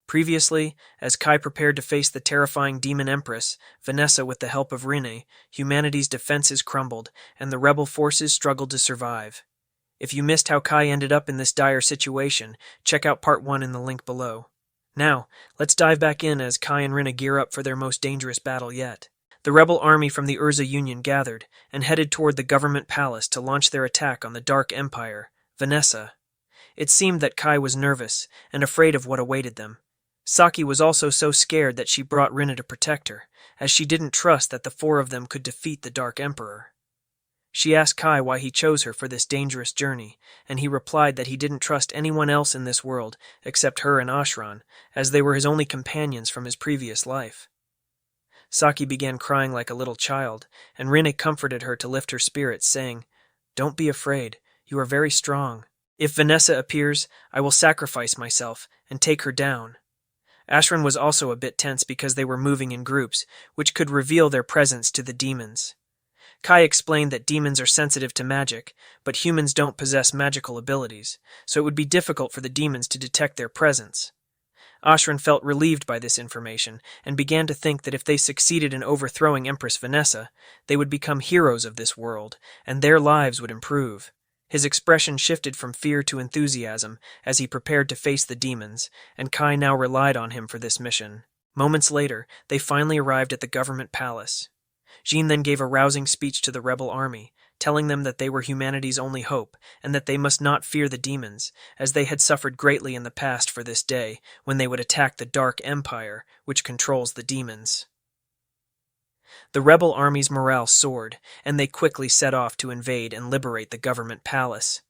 Previously, as Kai prepared to face the terrifying demon empress, Vanessa with the help of Rinne, humanity's defenses crumbled, and the rebel forces struggled to survive. If you missed how Kai ended up in this dire situation, check out part 1 in the link below. Now, let's dive back in as Kai and Rinne gear up for their most dangerous battle yet. The rebel army from the Urza Union gathered, and headed toward the government palace to launch their attack on the Dark Empire, Vanessa. It seemed that Kai was nervous, and afraid of what awaited them. Saki was also so scared that she brought Rinne to protect her, as she didn't trust that the four of them could defeat the Dark Emperor. She asked Kai why he chose her for this dangerous journey, and he replied that he didn't trust anyone else in this world except her and Ashran, as they were his only companions from his previous life. Saki began crying like a little child, and Rinne comforted her to lift her spirits, saying, "Don't be afraid, you are very strong. If Vanessa appears, I will sacrifice myself and take her down." Ashran was also a bit tense because they were moving in groups, which could reveal their presence to the demons. Kai explained that demons are sensitive to magic, but humans don't possess magical abilities, so it would be difficult for the demons to detect their presence. Ashran felt relieved by this information, and began to think that if they succeeded in overthrowing Empress Vanessa, they would become heroes of this world, and their lives would improve. His expression shifted from fear to enthusiasm as he prepared to face the demons, and Kai now relied on him for this mission. Moments later, they finally arrived at the government palace. Jean then gave a rousing speech to the rebel army, telling them that they were humanity's only hope, and that they must not fear the demons, as they had suffered greatly in the past for this day, when they would attack the Dark Empire, which controls the demons. The rebel army's morale soared, and they quickly set off to invade and liberate the government palace.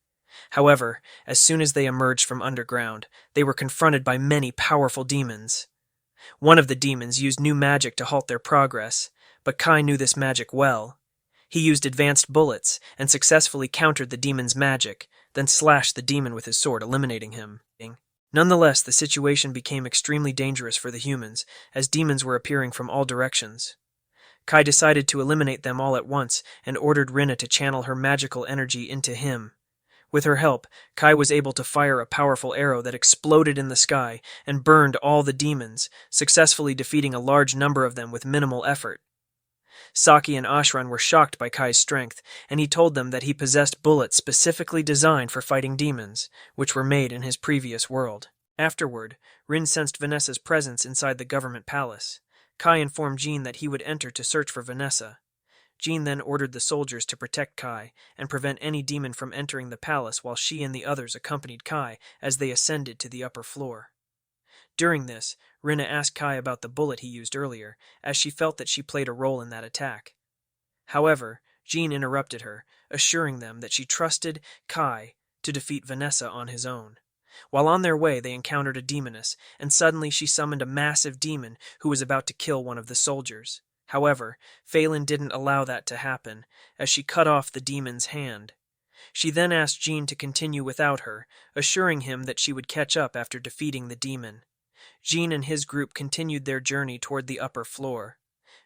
However, as soon as they emerged from underground, they were confronted by many powerful demons. One of the demons used new magic to halt their progress, but Kai knew this magic well. He used advanced bullets and successfully countered the demon's magic, then slashed the demon with his sword, eliminating him. Nonetheless, the situation became extremely dangerous for the humans, as demons were appearing from all directions. Kai decided to eliminate them all at once and ordered Rinne to channel her magical energy into him. With her help, Kai was able to fire a powerful arrow that exploded in the sky and burned all the demons, successfully defeating a large number of them with minimal effort. Saki and Ashran were shocked by Kai's strength, and he told them that he possessed bullets specifically designed for fighting demons, which were made in his previous world. Afterward, Rinne sensed Vanessa's presence inside the government palace. Kai informed Jean that he would enter to search for Vanessa. Jean then ordered the soldiers to protect Kai and prevent any demon from entering the palace, while she and the others accompanied Kai as they ascended to the upper floor. During this, Rinne asked Kai about the bullet he used earlier, as she felt that she played a role in that attack. However, Jean interrupted her, assuring them that she trusted Kai to defeat Vanessa on his own. While on their way, they encountered a demoness, and suddenly she summoned a massive demon who was about to kill one of the soldiers. However, Phelan didn't allow that to happen, as she cut off the demon's hand. She then asked Jean to continue without her, assuring him that she would catch up after defeating the demon. Jean and his group continued their journey toward the upper floor.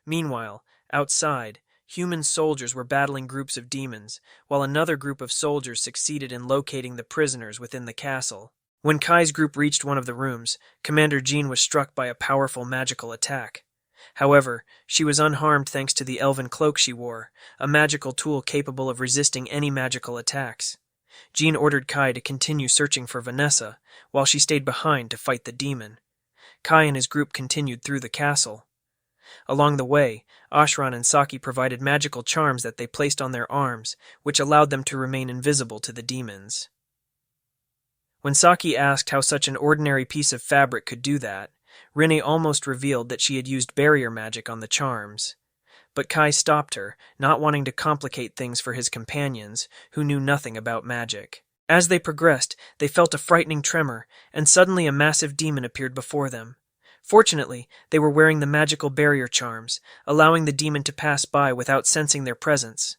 Meanwhile, outside, human soldiers were battling groups of demons, while another group of soldiers succeeded in locating the prisoners within the castle. When Kai's group reached one of the rooms, Commander Jean was struck by a powerful magical attack. However, she was unharmed thanks to the elven cloak she wore, a magical tool capable of resisting any magical attacks. Jean ordered Kai to continue searching for Vanessa, while she stayed behind to fight the demon. Kai and his group continued through the castle. Along the way, Ashran and Saki provided magical charms that they placed on their arms, which allowed them to remain invisible to the demons. When Saki asked how such an ordinary piece of fabric could do that, Rinne almost revealed that she had used barrier magic on the charms. But Kai stopped her, not wanting to complicate things for his companions, who knew nothing about magic. As they progressed, they felt a frightening tremor, and suddenly a massive demon appeared before them. Fortunately, they were wearing the magical barrier charms, allowing the demon to pass by without sensing their presence.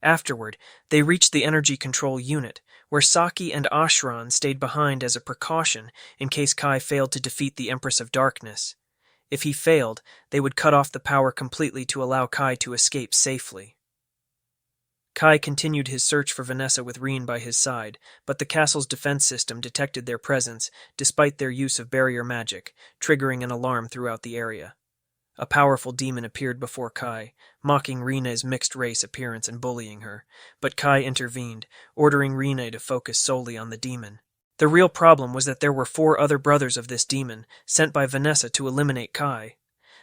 Afterward, they reached the energy control unit, where Saki and Ashran stayed behind as a precaution in case Kai failed to defeat the Empress of Darkness. If he failed, they would cut off the power completely to allow Kai to escape safely. Kai continued his search for Vanessa with Rinne by his side, but the castle's defense system detected their presence despite their use of barrier magic, triggering an alarm throughout the area. A powerful demon appeared before Kai, mocking Rinne's mixed-race appearance and bullying her, but Kai intervened, ordering Rinne to focus solely on the demon. The real problem was that there were 4 other brothers of this demon, sent by Vanessa to eliminate Kai.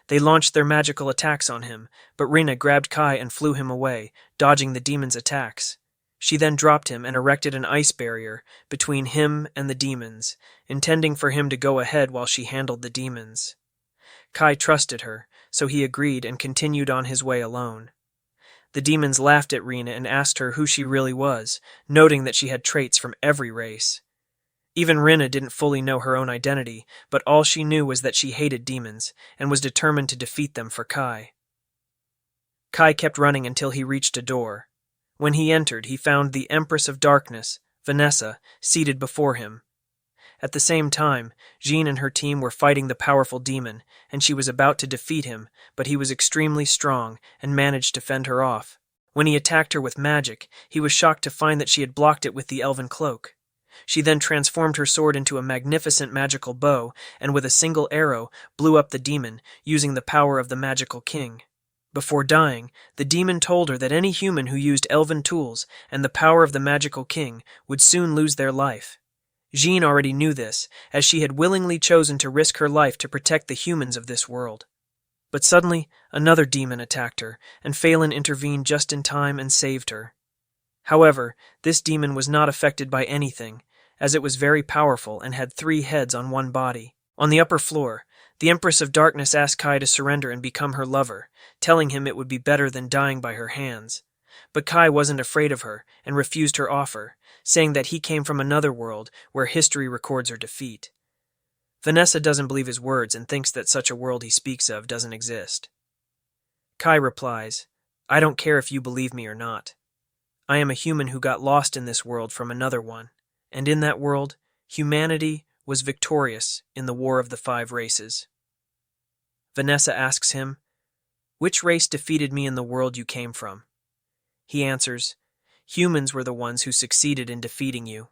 They launched their magical attacks on him, but Rinne grabbed Kai and flew him away, dodging the demon's attacks. She then dropped him and erected an ice barrier between him and the demons, intending for him to go ahead while she handled the demons. Kai trusted her, so he agreed and continued on his way alone. The demons laughed at Rinne and asked her who she really was, noting that she had traits from every race. Even Rinne didn't fully know her own identity, but all she knew was that she hated demons, and was determined to defeat them for Kai. Kai kept running until he reached a door. When he entered, he found the Empress of Darkness, Vanessa, seated before him. At the same time, Jean and her team were fighting the powerful demon, and she was about to defeat him, but he was extremely strong and managed to fend her off. When he attacked her with magic, he was shocked to find that she had blocked it with the elven cloak. She then transformed her sword into a magnificent magical bow, and with a single arrow, blew up the demon, using the power of the magical king. Before dying, the demon told her that any human who used elven tools and the power of the magical king would soon lose their life. Jean already knew this, as she had willingly chosen to risk her life to protect the humans of this world. But suddenly, another demon attacked her, and Phelan intervened just in time and saved her. However, this demon was not affected by anything, as it was very powerful and had 3 heads on one body. On the upper floor, the Empress of Darkness asked Kai to surrender and become her lover, telling him it would be better than dying by her hands. But Kai wasn't afraid of her and refused her offer, saying that he came from another world where history records her defeat. Vanessa doesn't believe his words and thinks that such a world he speaks of doesn't exist. Kai replies, "I don't care if you believe me or not. I am a human who got lost in this world from another one, and in that world, humanity was victorious in the War of the 5 Races." Vanessa asks him, "Which race defeated me in the world you came from?" He answers, "Humans were the ones who succeeded in defeating you."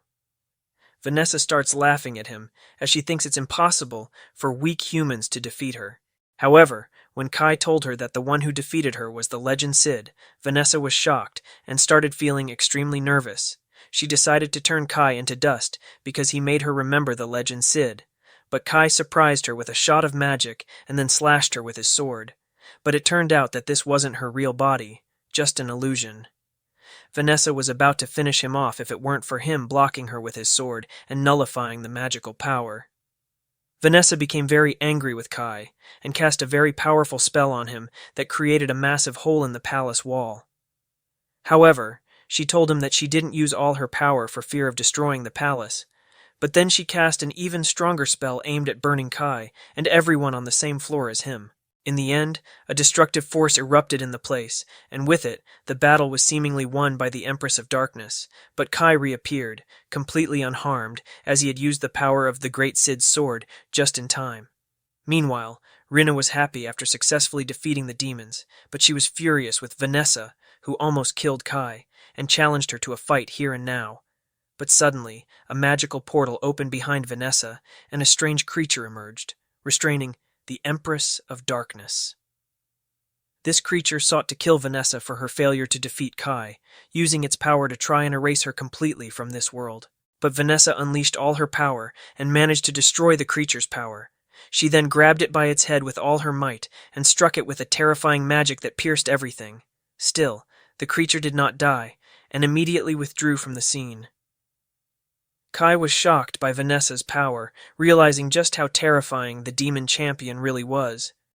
Vanessa starts laughing at him, as she thinks it's impossible for weak humans to defeat her. However, when Kai told her that the one who defeated her was the legend Cid, Vanessa was shocked and started feeling extremely nervous. She decided to turn Kai into dust because he made her remember the legend Cid. But Kai surprised her with a shot of magic and then slashed her with his sword. But it turned out that this wasn't her real body, just an illusion. Vanessa was about to finish him off if it weren't for him blocking her with his sword and nullifying the magical power. Vanessa became very angry with Kai and cast a very powerful spell on him that created a massive hole in the palace wall. However, she told him that she didn't use all her power for fear of destroying the palace, but then she cast an even stronger spell aimed at burning Kai and everyone on the same floor as him. In the end, a destructive force erupted in the place, and with it, the battle was seemingly won by the Empress of Darkness, but Kai reappeared, completely unharmed, as he had used the power of the Great Cid's sword just in time. Meanwhile, Rinne was happy after successfully defeating the demons, but she was furious with Vanessa, who almost killed Kai, and challenged her to a fight here and now. But suddenly, a magical portal opened behind Vanessa, and a strange creature emerged, restraining the Empress of Darkness. This creature sought to kill Vanessa for her failure to defeat Kai, using its power to try and erase her completely from this world. But Vanessa unleashed all her power and managed to destroy the creature's power. She then grabbed it by its head with all her might and struck it with a terrifying magic that pierced everything. Still, the creature did not die and immediately withdrew from the scene. Kai was shocked by Vanessa's power, realizing just how terrifying the demon champion really was.